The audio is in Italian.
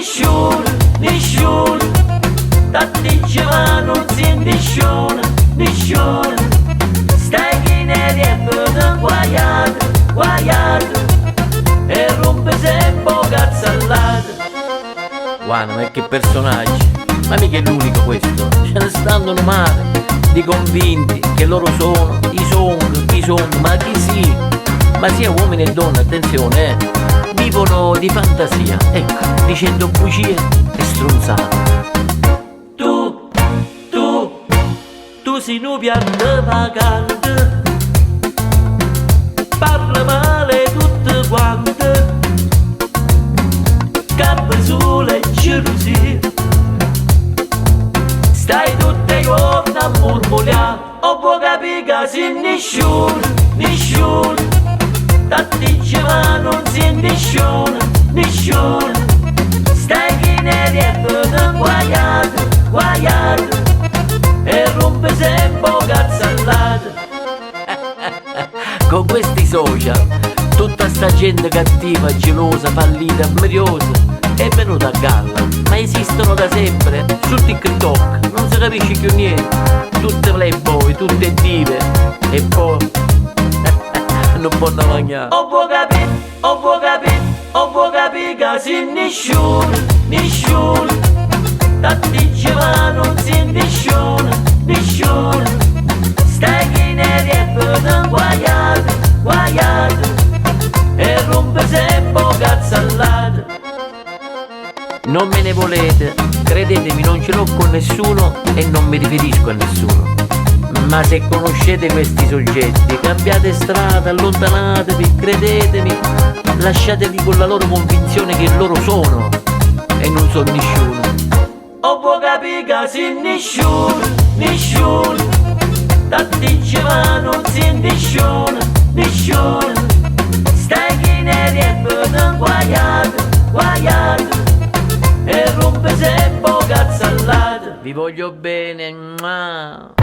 nessuno, nessuno. Tanti ma non si nessuno, nessuno. Stai che ne riempiono guaiato, guaiato. E rompe sempre cazzallate. Guarda, ma che personaggi. Ma mica è l'unico questo. Ce ne stanno male di convinti che loro sono i song, ma chi sì? Ma sia uomini e donne, attenzione, vivono di fantasia, ecco, dicendo bugie e stronzate. Tu sei un pianto vagante, parla male tutte quante, cappa sulle gelosie, stai tutte giorni a mormorare, o può capire che sei nessuno, nessuno. Tanti ma non si nessuno, nessuno. Stai che ne riempiono guaiato, guaiato. E rompe sempre cazzallate. Con questi social tutta sta gente cattiva, gelosa, fallita, ammiriosa è venuta a galla, ma esistono da sempre. Su TikTok non si capisce più niente, tutte playboy, tutte dive, e poi non possono mangiare. O può capire, o può capire, o può capire che sei nessuno, nessuno. Tanti ma non si nessuno, nessuno. Stai che ne riempiono guaiato, guaiato. E rompe sempre cazzallate. Non me ne volete, credetemi, non ce l'ho con nessuno e non mi riferisco a nessuno. Ma se conoscete questi soggetti, cambiate strada, allontanatevi, credetemi, lasciateli con la loro convinzione che loro sono e non sono nessuno. O può capire che sei nessuno, nessuno. Tanti ma non si nessuno, nessuno. Stai che ne riempiono guaiato, guaiato. E rompe sempre cazzallate. Vi voglio bene, mua.